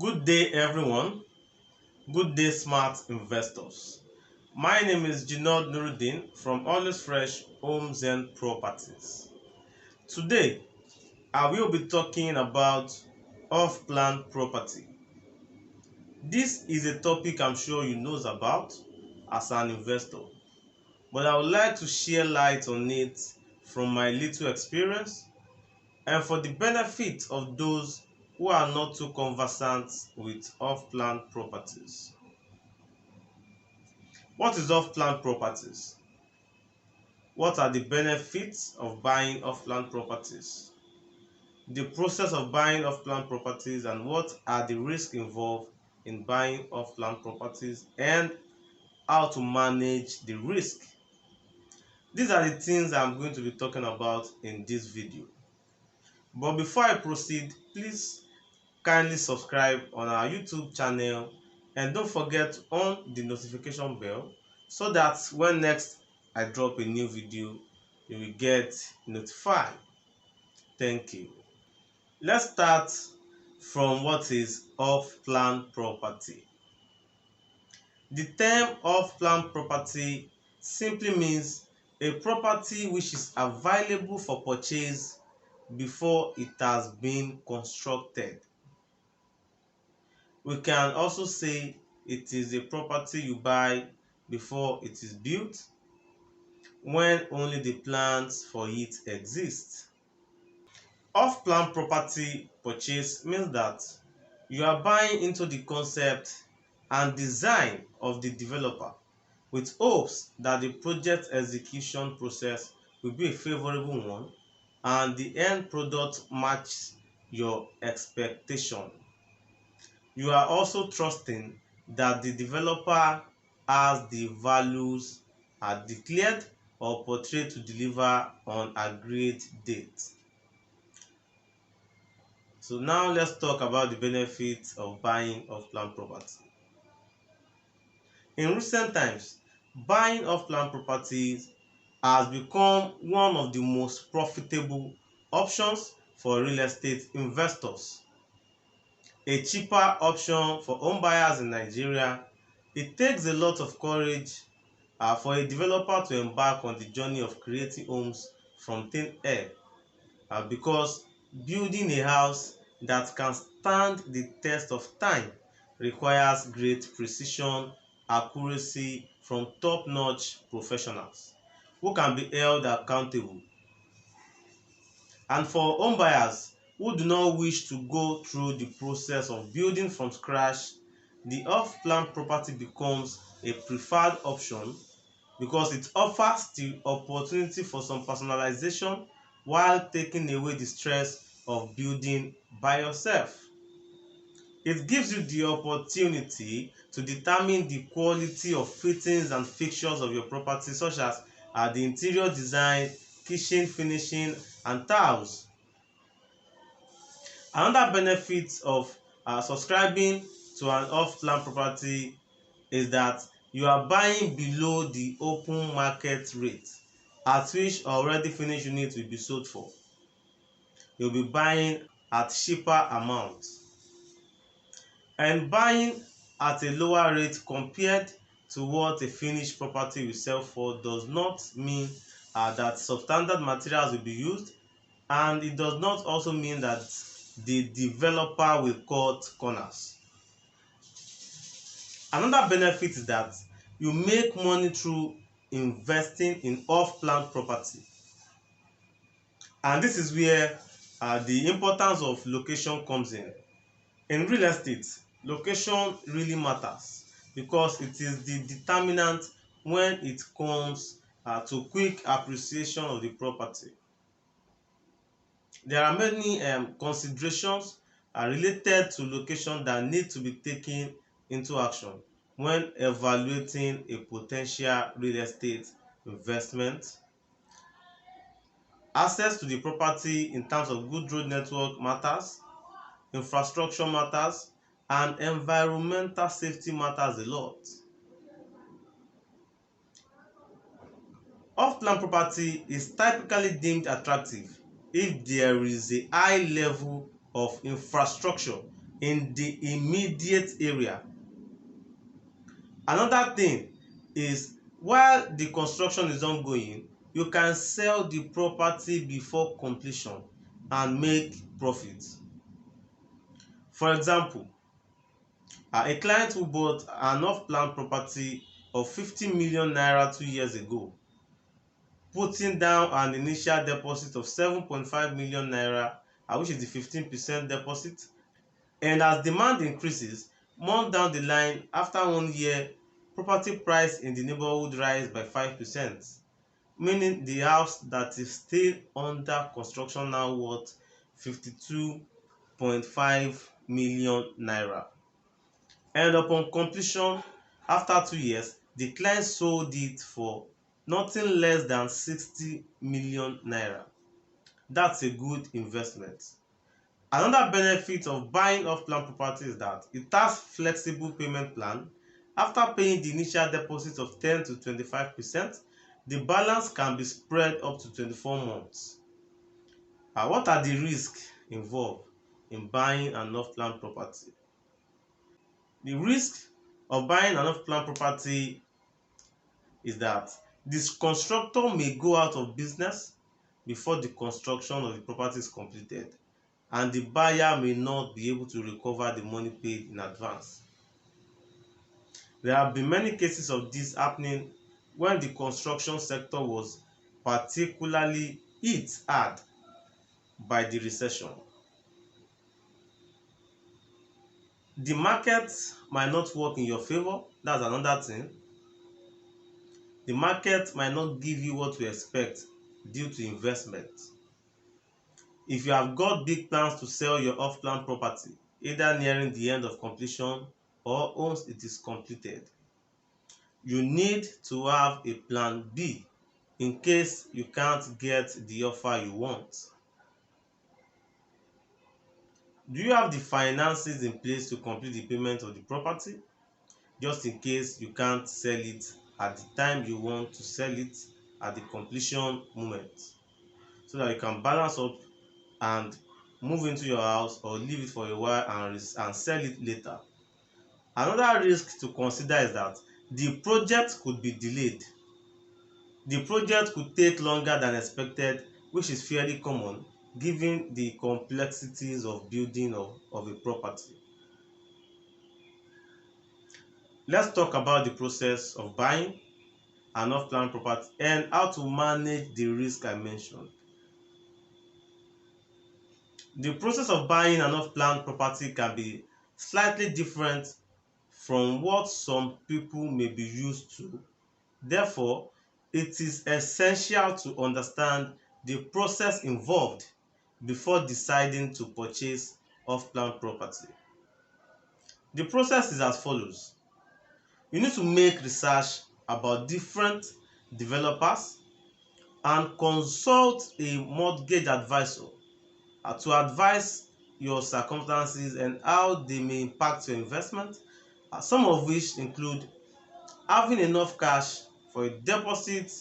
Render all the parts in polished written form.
Good day, everyone. Good day, smart investors. My name is Jinod Nuruddin from Always Fresh Homes and Properties. Today, I will be talking about off-plan property. This is a topic I'm sure you know about as an investor, but I would like to share light on it from my little experience and for the benefit of those who are not too conversant with off-plan properties. What is off-plan properties? What are the benefits of buying off-plan properties? The process of buying off-plan properties and what are the risks involved in buying off-plan properties and how to manage the risk. These are the things I'm going to be talking about in this video. But before I proceed, please kindly subscribe on our YouTube channel and don't forget to on the notification bell so that when next I drop a new video, you will get notified. Thank you. Let's start from what is off-plan property. The term off-plan property simply means a property which is available for purchase before it has been constructed. We can also say it is a property you buy before it is built, when only the plans for it exist. Off-plan property purchase means that you are buying into the concept and design of the developer with hopes that the project execution process will be a favorable one and the end product matches your expectation. You are also trusting that the developer has the values are declared or portrayed to deliver on agreed date. So now let's talk about the benefits of buying off-plan property. In recent times, buying off-plan properties has become one of the most profitable options for real estate investors. A cheaper option for home buyers in Nigeria, it takes a lot of courage for a developer to embark on the journey of creating homes from thin air because building a house that can stand the test of time requires great precision, accuracy from top-notch professionals who can be held accountable. And for home buyers who do not wish to go through the process of building from scratch, the off-plan property becomes a preferred option because it offers the opportunity for some personalization while taking away the stress of building by yourself. It gives you the opportunity to determine the quality of fittings and fixtures of your property, such as the interior design, kitchen finishing, and tiles. Another benefit of subscribing to an off-plan property is that you are buying below the open market rate at which already finished units will be sold for. You'll be buying at cheaper amounts. And buying at a lower rate compared to what a finished property will sell for does not mean that substandard materials will be used, and it does not also mean that the developer will cut corners. Another benefit is that you make money through investing in off-plan property. And this is where the importance of location comes in. In real estate, location really matters because it is the determinant when it comes to quick appreciation of the property. There are many considerations related to location that need to be taken into action when evaluating a potential real estate investment. Access to the property in terms of good road network matters, infrastructure matters, and environmental safety matters a lot. Off-plan property is typically deemed attractive if there is a high level of infrastructure in the immediate area. Another thing is, while the construction is ongoing, you can sell the property before completion and make profit. For example, a client who bought an off-plan property of 50 million naira 2 years ago, putting down an initial deposit of 7.5 million naira, which is the 15% deposit. And as demand increases, months down the line, after 1 year, property price in the neighborhood rise by 5%, meaning the house that is still under construction now worth 52.5 million naira. And upon completion, after 2 years, the client sold it for nothing less than 60 million naira. That's a good investment. Another benefit of buying off-plan property is that it has flexible payment plan. After paying the initial deposit of 10 to 25%, the balance can be spread up to 24 months. What are the risks involved in buying an off-plan property? The risk of buying an off-plan property is that this constructor may go out of business before the construction of the property is completed, and the buyer may not be able to recover the money paid in advance. There have been many cases of this happening when the construction sector was particularly hit hard by the recession. The market might not work in your favor. That's another thing. The market might not give you what you expect due to investment. If you have got big plans to sell your off-plan property, either nearing the end of completion or once it is completed, you need to have a plan B in case you can't get the offer you want. Do you have the finances in place to complete the payment of the property, just in case you can't sell it at the time you want to sell it at the completion moment, so that you can balance up and move into your house or leave it for a while and sell it later? Another risk to consider is that the project could be delayed. The project could take longer than expected, which is fairly common given the complexities of building of a property. Let's talk about the process of buying an off-plan property and how to manage the risk I mentioned. The process of buying an off-plan property can be slightly different from what some people may be used to. Therefore, it is essential to understand the process involved before deciding to purchase off-plan property. The process is as follows. You need to make research about different developers and consult a mortgage advisor to advise your circumstances and how they may impact your investment, some of which include having enough cash for a deposit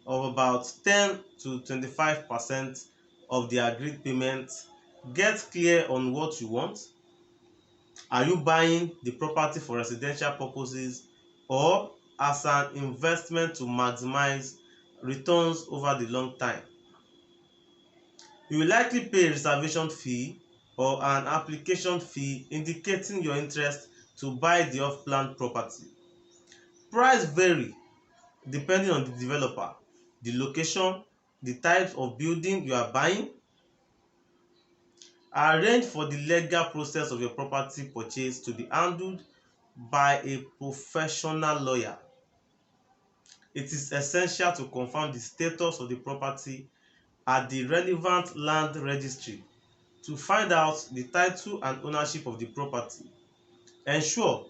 of about 10 to 25% of the agreed payment. Get clear on what you want. Are you buying the property for residential purposes or as an investment to maximize returns over the long time? You will likely pay a reservation fee or an application fee indicating your interest to buy the off-plan property. Price vary depending on the developer, the location, the type of building you are buying. Arrange for the legal process of your property purchase to be handled by a professional lawyer. It is essential to confirm the status of the property at the relevant land registry to find out the title and ownership of the property. Ensure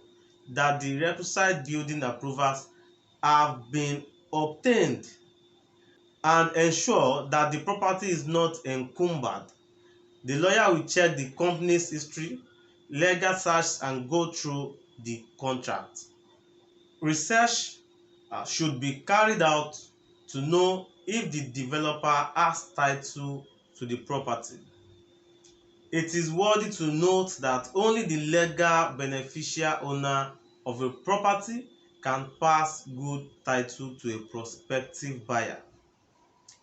that the requisite building approvals have been obtained and ensure that the property is not encumbered. The lawyer will check the company's history, legal search, and go through the contract. Research should be carried out to know if the developer has title to the property. It is worthy to note that only the legal beneficial owner of a property can pass good title to a prospective buyer.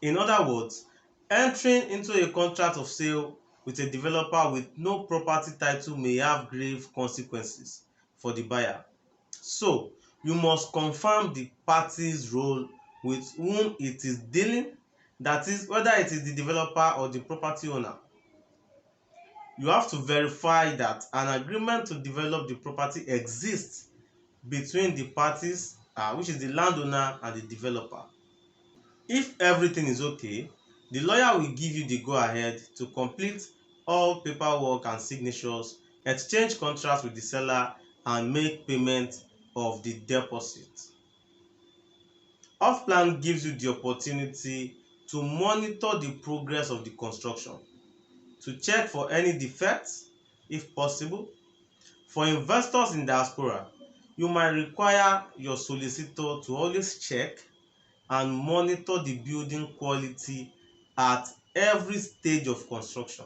In other words, entering into a contract of sale with a developer with no property title may have grave consequences for the buyer. So, you must confirm the party's role with whom it is dealing, that is, whether it is the developer or the property owner. You have to verify that an agreement to develop the property exists between the parties, which is the landowner and the developer. If everything is okay, the lawyer will give you the go-ahead to complete all paperwork and signatures, exchange contracts with the seller, and make payment of the deposit. Offplan gives you the opportunity to monitor the progress of the construction, to check for any defects if possible. For investors in diaspora, you might require your solicitor to always check and monitor the building quality at every stage of construction.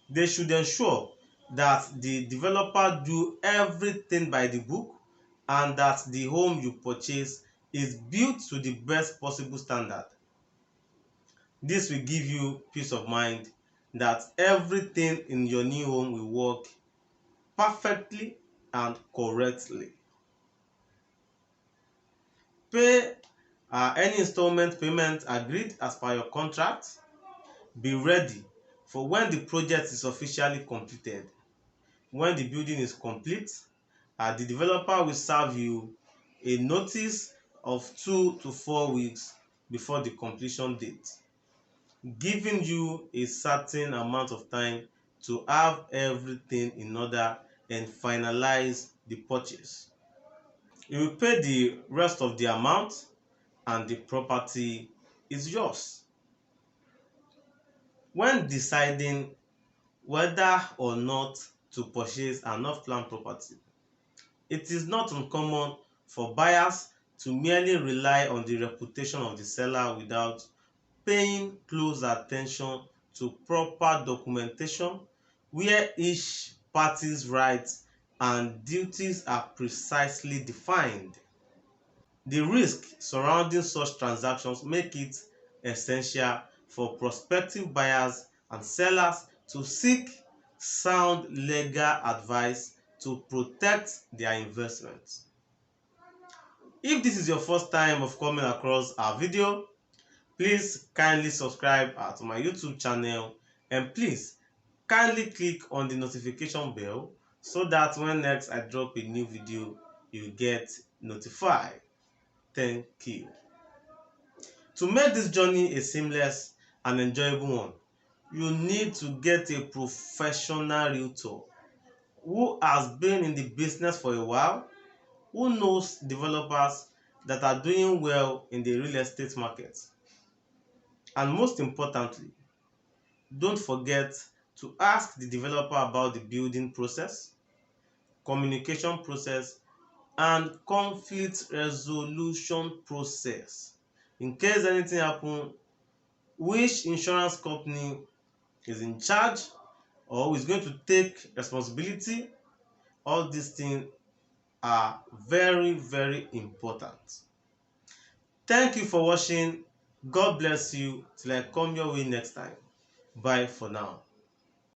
They should ensure that the developer do everything by the book and that the home you purchase is built to the best possible standard. This will give you peace of mind that everything in your new home will work perfectly and correctly. Pay any installment payment agreed as per your contract. Be ready for when the project is officially completed. When the building is complete, the developer will serve you a notice of 2 to 4 weeks before the completion date, giving you a certain amount of time to have everything in order and finalize the purchase. You will pay the rest of the amount and the property is yours. When deciding whether or not to purchase an off-plan property, it is not uncommon for buyers to merely rely on the reputation of the seller without paying close attention to proper documentation where each party's rights and duties are precisely defined. The risk surrounding such transactions make it essential for prospective buyers and sellers to seek sound legal advice to protect their investments. If this is your first time of coming across our video, please kindly subscribe to my YouTube channel and please kindly click on the notification bell so that when next I drop a new video, you get notified. Thank you. To make this journey a seamless and enjoyable one, you need to get a professional realtor who has been in the business for a while, who knows developers that are doing well in the real estate market. And most importantly, don't forget to ask the developer about the building process, communication process, and conflict resolution process. In case anything happens, which insurance company is in charge or who is going to take responsibility. All these things are very, very important. Thank you for watching. God bless you till I come your way next time. Bye for now.